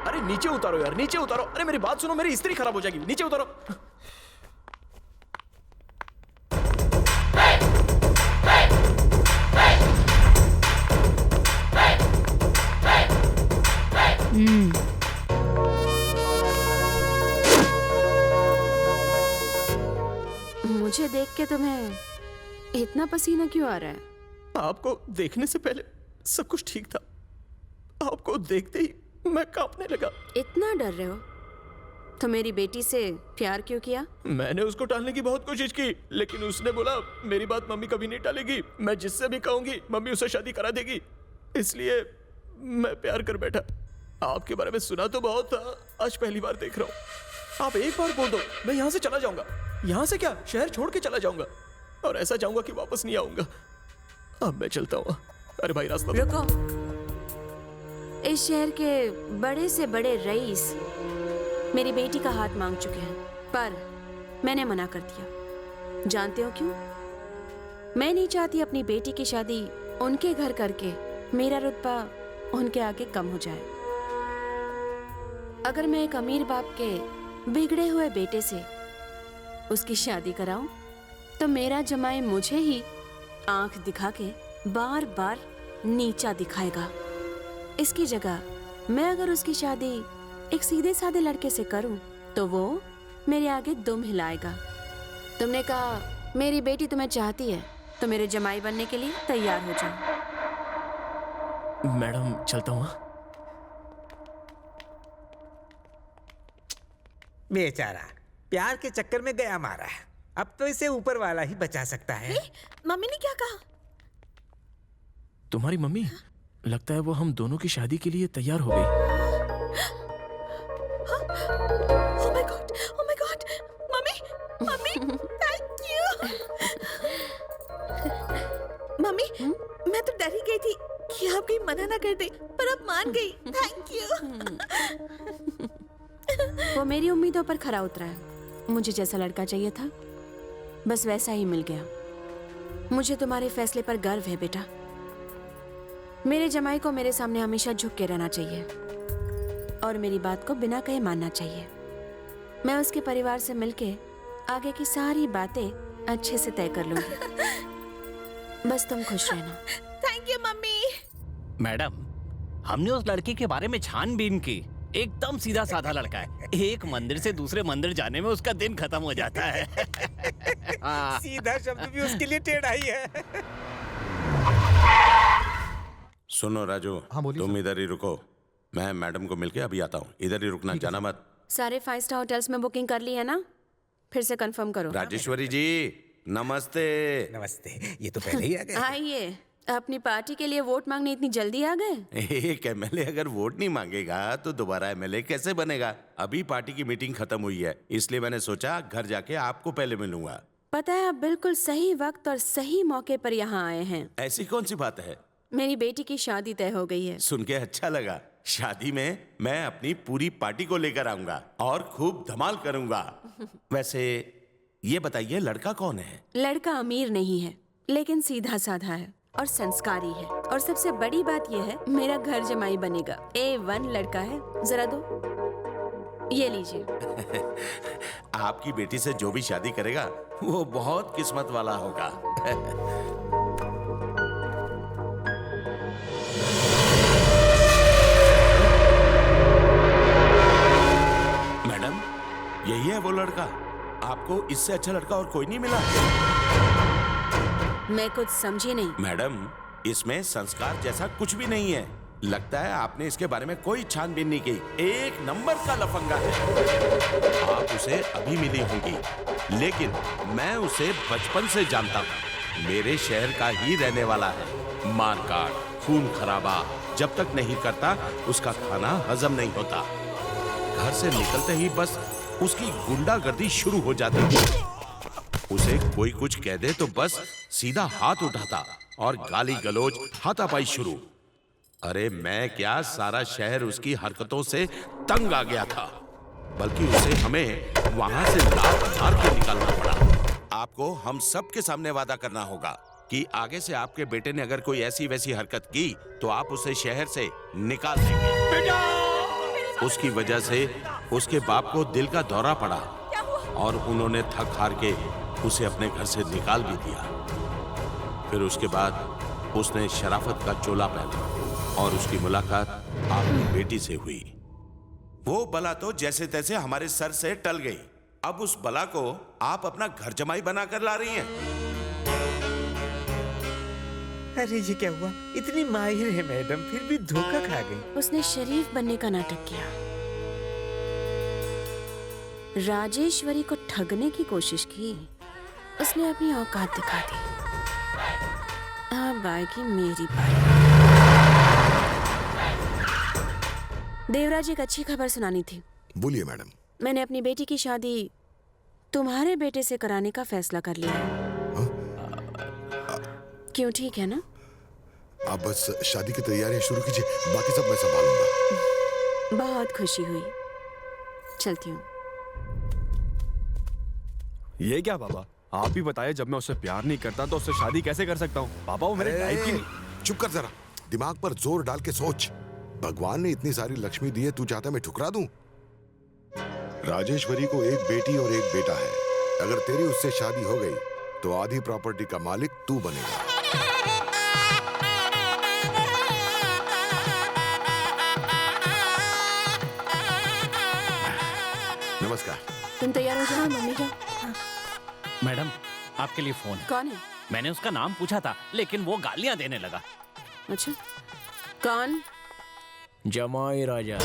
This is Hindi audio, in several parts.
अरे नीचे उतारो यार, नीचे उतारो। अरे मेरी बात सुनो, मेरी इस्त्री खराब हो जाएगी, नीचे उतारो। मुझे देख के तुम्हें इतना पसीना क्यों आ रहा है? आपको देखने से पहले सब कुछ ठीक था, आपको देखते ही मैं कांपने लगा। इतना डर रहे हो तो मेरी बेटी से प्यार क्यों किया? मैंने उसको टालने की बहुत कोशिश की, लेकिन उसने बोला मेरी बात मम्मी कभी नहीं टालेगी, मैं जिससे भी कहूंगी मम्मी उसे शादी करा देगी। इसलिए मैं प्यार कर बैठा। आपके बारे में सुना तो बहुत था, आज पहली बार देख रहा हूँ। आप एक बार बोल दो, मैं यहाँ से चला जाऊंगा। यहाँ से क्या, शहर छोड़ के चला जाऊंगा, और ऐसा चाहूंगा कि वापस नहीं आऊंगा। अब मैं चलता हूँ। अरे भाई रास्ता दो। रुको, इस शहर के बड़े से बड़े रईस मेरी बेटी का हाथ मांग चुके हैं, पर मैंने मना कर दिया। जानते हो क्यों? मैं नहीं चाहती अपनी बेटी की शादी उनके घर करके मेरा रुतबा उनके आगे कम हो जाए। अगर मैं एक अमीर बाप के बिगड़े हुए बेटे से उसकी शादी कराऊं, तो मेरा जमाई मुझे ही आंख दिखा के बार बार नीचा दिखाएगा। इसकी जगह मैं अगर उसकी शादी एक सीधे साधे लड़के से करूं, तो वो मेरे आगे दुम हिलाएगा। तुमने कहा मेरी बेटी तुम्हें चाहती है, तो मेरे जमाई बनने के लिए तैयार हो जाओ। मैडम चलता हूँ। बेचारा प्यार के चक्कर में गया मारा है। अब तो इसे ऊपर वाला ही बचा सकता है। मम्मी ने क्या कहा? तुम्हारी मम्मी, लगता है वो हम दोनों की शादी के लिए तैयार हो गई। Oh my God, mummy, mummy, thank you. Mummy, मैं तो डर ही गई थी कि आप कहीं मना ना कर दे, पर अब मान गई। Thank you. वो मेरी उम्मीदों पर खरा उतरा है। मुझे जैसा लड़का चाहिए था, बस वैसा ही मिल गया। मुझे तुम्हारे फैसले पर गर्व है बेटा। मेरे जमाई को मेरे सामने हमेशा झुक के रहना चाहिए और मेरी बात को बिना कहे मानना चाहिए। मैं उसके परिवार से मिलके आगे की सारी बातें अच्छे से तय कर लूंगी। बस तुम खुश रहना। Thank you mummy. मैडम, हमने उस लड़के के बारे में छानबीन की। एकदम सीधा साधा लड़का है। एक मंदिर से दूसरे मंदिर जाने में उसका दिन खत्म हो जाता है। सीधा शब्द भी उसके लिए टेढ़ा ही है। सुनो राजू, तुम इधर ही रुको, मैं मैडम को मिलके अभी आता हूँ। इधर ही रुकना, जाना मत। सारे 5 स्टार होटल्स में बुकिंग कर ली है ना? फिर से कंफर्म करो। राजेश्वरी जी नमस्ते। नमस्ते। ये तो पहले ही आ गए। आइए, अपनी पार्टी के लिए वोट मांगने इतनी जल्दी आ गए? एक एमएलए अगर वोट नहीं मांगेगा तो दोबारा एमएलए कैसे बनेगा? अभी पार्टी की मीटिंग खत्म हुई है, इसलिए मैंने सोचा घर जाके आपको पहले मिलूंगा। पता है, आप बिल्कुल सही वक्त और सही मौके पर यहाँ आए हैं। ऐसी कौन सी बात है? मेरी बेटी की शादी तय हो गई है। सुन के अच्छा लगा। शादी में मैं अपनी पूरी पार्टी को लेकर आऊंगा और खूब धमाल करूंगा। वैसे ये बताइए, लड़का कौन है? लड़का अमीर नहीं है, लेकिन सीधा साधा है और संस्कारी है। और सबसे बड़ी बात यह है, मेरा घर जमाई बनेगा। A1 लड़का है। जरा दो, ये लीजिए। आपकी बेटी से जो भी शादी करेगा वो बहुत किस्मत वाला होगा। मैडम, यही है वो लड़का? आपको इससे अच्छा लड़का और कोई नहीं मिला? मैं कुछ समझी नहीं। मैडम, इसमें संस्कार जैसा कुछ भी नहीं है। लगता है आपने इसके बारे में कोई छानबीन नहीं की। एक नंबर का लफंगा है। आप उसे अभी मिली होंगी, लेकिन मैं उसे बचपन से जानता हूँ। मेरे शहर का ही रहने वाला है। मारकाट, खून खराबा जब तक नहीं करता उसका खाना हजम नहीं होता। घर से निकलते ही बस उसकी गुंडागर्दी शुरू हो जाती है। उसे कोई कुछ कह दे तो बस सीधा हाथ उठाता और गाली गलौज, हाथापाई शुरू। अरे मैं क्या, सारा शहर उसकी हरकतों से तंग आ गया था। बल्कि उसे हमें वहां से लात मार के निकालना पड़ा। आपको हम सब के सामने वादा करना होगा कि आगे से आपके बेटे ने अगर कोई ऐसी वैसी हरकत की तो आप उसे शहर से निकाल देंगे। बेटा, उसकी वजह से उसके बाप को दिल का दौरा पड़ा और उन्होंने थक हार के उसे अपने घर से निकाल भी दिया। फिर उसके बाद उसने शराफत का चोला पहना और उसकी मुलाकात आपकी बेटी से हुई। वो बला तो जैसे तैसे हमारे सर से टल गई। अब उस बला को आप अपना घर जमाई बनाकर ला रही हैं। अरे ये क्या हुआ? इतनी माहिर है मैडम, फिर भी धोखा खा गई। उसने शरीफ बनने का नाटक किया, राजेश्वरी को ठगने की कोशिश की। उसने अपनी औकात दिखा दी। अब आएगी मेरी बारी। देवराज, एक अच्छी खबर सुनानी थी। बोलिए मैडम। मैंने अपनी बेटी की शादी तुम्हारे बेटे से कराने का फैसला कर लिया है। क्यों, ठीक है ना? आप बस शादी की तैयारियां शुरू कीजिए, बाकी सब मैं संभालूंगा। बहुत खुशी हुई, चलती हूँ। ये क्या पापा, आप ही बताइए, जब मैं उससे प्यार नहीं करता तो उससे शादी कैसे कर सकता हूँ? पापा वो मेरे टाइप की नहीं। चुप कर जरा, दिमाग पर जोर डाल के सोच। भगवान ने इतनी सारी लक्ष्मी दी है, तू चाहता मैं ठुकरा दूं? राजेश्वरी को एक बेटी और एक बेटा है। अगर तेरी उससे शादी हो गई तो आधी प्रॉपर्टी का मालिक तू बनेगा। नमस्कार। तुम तैयार हो जाओ, मम्मी का। मैडम, आपके लिए फोन है। कौन है? मैंने उसका नाम पूछा था, लेकिन वो गालियां देने लगा। अच्छा, कौन? जमाई राजा,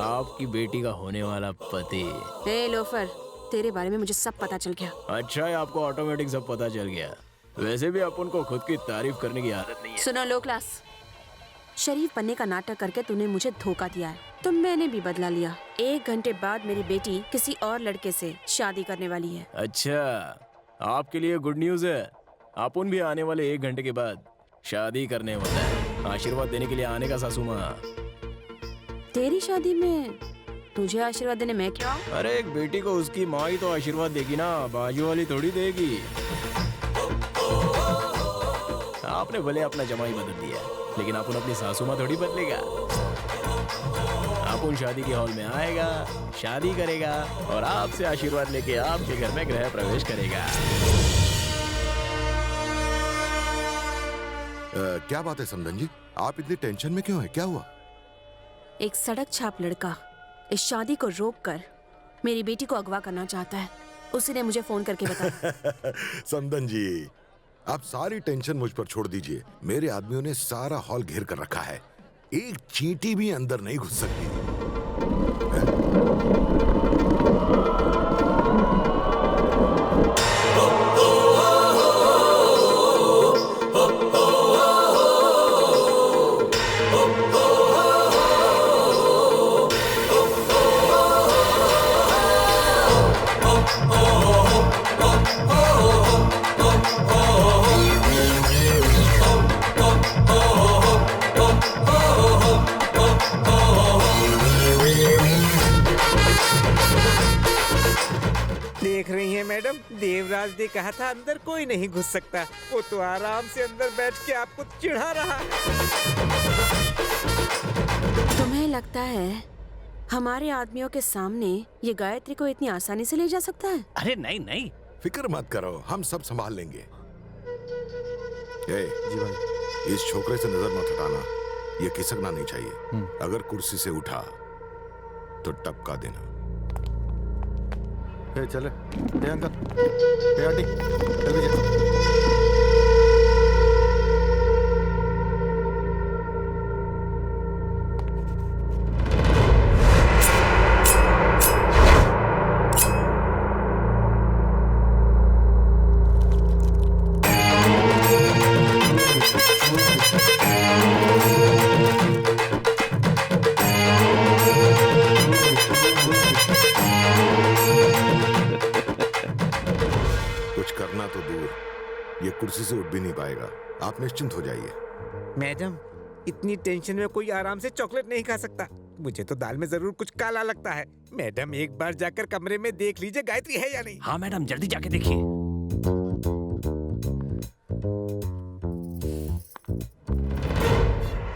आपकी बेटी का होने वाला पति। ए लोफर, तेरे बारे में मुझे सब पता चल गया। अच्छा है, आपको ऑटोमेटिक सब पता चल गया। वैसे भी अपन को खुद की तारीफ करने की आदत नहीं है। सुनो लो क्लास, शरीफ बनने का नाटक करके तूने मुझे धोखा दिया है, तो मैंने भी बदला लिया। 1 घंटे बाद मेरी बेटी किसी और लड़के से शादी करने वाली है। अच्छा, आपके लिए गुड न्यूज है। अपन भी आने वाले 1 घंटे के बाद शादी करने वाला है। आशीर्वाद देने के लिए आने का सासू माँ। तेरी शादी में तुझे आशीर्वाद देने मैं क्या? अरे एक बेटी को उसकी माँ ही तो आशीर्वाद देगी ना, बाजू वाली थोड़ी देगी। आपने भले अपना जमाई बदल दिया, लेकिन अपन अपनी सासू माँ थोड़ी बदलेगा। अपन शादी के हॉल में आएगा, शादी करेगा और आपसे आशीर्वाद लेके आपके घर में गृह प्रवेश करेगा। क्या बात है समधन जी, आप इतनी टेंशन में क्यों हैं? क्या हुआ? एक सड़क छाप लड़का इस शादी को रोककर मेरी बेटी को अगवा करना चाहता है। उसी ने मुझे फोन करके बताया। समधन जी, आप सारी टेंशन मुझ पर छोड़ दीजिए। मेरे आदमियों ने सारा हॉल घेर कर रखा है, एक चींटी भी अंदर नहीं घुस सकती। देख रही हैं मैडम, देवराज ने कहा था अंदर कोई नहीं घुस सकता। वो तो आराम से अंदर बैठ के आपको चिढ़ा रहा। तुम्हें लगता है हमारे आदमियों के सामने ये गायत्री को इतनी आसानी से ले जा सकता है? अरे नहीं नहीं, फिक्र मत करो, हम सब संभाल लेंगे। जी भाई, इस छोकरे से नजर मत हटाना, ये खिसकना नहीं चाहिए। अगर कुर्सी से उठा तो टपका देना। चले अंकल, आंटी, जल्दी चलो। कुछ करना तो दूर, ये कुर्सी से उठ भी नहीं पाएगा। आप निश्चिंत हो जाइए। मैडम, इतनी टेंशन में कोई आराम से चॉकलेट नहीं खा सकता। मुझे तो दाल में जरूर कुछ काला लगता है। मैडम, एक बार जाकर कमरे में देख लीजिए गायत्री है या नहीं। हाँ मैडम, जल्दी जाके देखिए।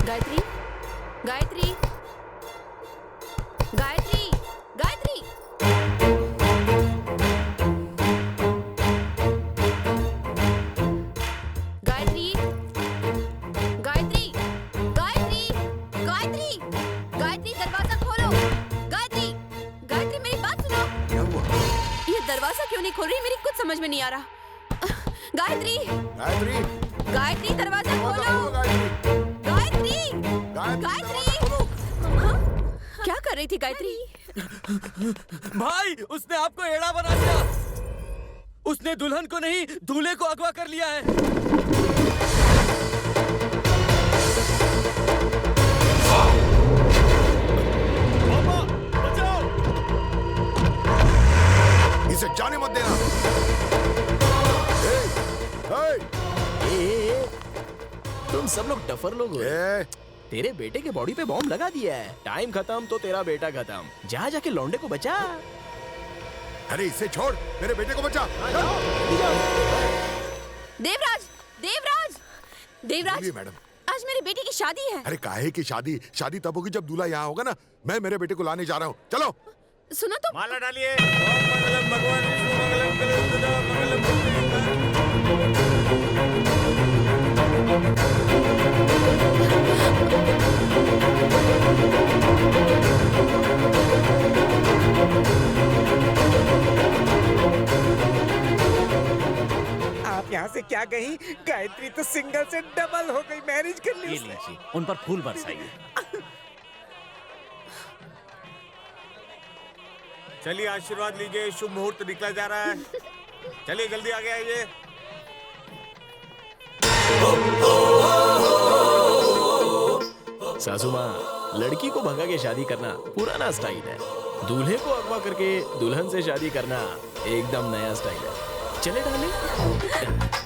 गायत्री, गायत्री, गायत्री, गायत्री दरवाजा खोलो। गायत्री, गायत्री मेरी बात सुनो। क्या हुआ? ये दरवाजा क्यों नहीं खोल रही? मेरी कुछ समझ में नहीं आ रहा। गायत्री, गायत्री, गायत्री दरवाजा खोलो। गायत्री, गायत्री, गायत्री, हाँ? क्या कर रही थी गायत्री? भाई उसने आपको एड़ा बना दिया। उसने दुल्हन को नहीं दूल्हे को अगवा कर लिया है। पापा, बचाओ! इसे जाने मत देना। तुम सब लोग डफर लोग हो। ए, तेरे बेटे के बॉडी पे बॉम्ब लगा दिया है। टाइम खत्म तो तेरा बेटा खत्म। जा जाके लौंडे को बचा। अरे इसे छोड़, मेरे बेटे को बचा। देवराज, देवराज, देवराज, बोलिए मैडम। आज मेरे बेटे की शादी है। अरे काहे की शादी? शादी तब होगी जब दूल्हा यहाँ होगा ना। मैं मेरे बेटे को लाने जा रहा हूँ, चलो। सुनो तो। माला डालिए। ओम मंगलम भगवान विष्णु मंगलम कलयुगदा मंगलम आप यहाँ से क्या कहीं? गायत्री तो सिंगल से डबल हो गई, मैरिज कर ली ये उसने। लीजिए, उन पर फूल बरसाइए। चलिए आशीर्वाद लीजिए, शुभ मुहूर्त निकला जा रहा है। चलिए जल्दी आगे आइए। सासू माँ, लड़की को भगा के शादी करना पुराना स्टाइल है। दूल्हे को अगवा करके दुल्हन से शादी करना एकदम नया स्टाइल है। चले डाले।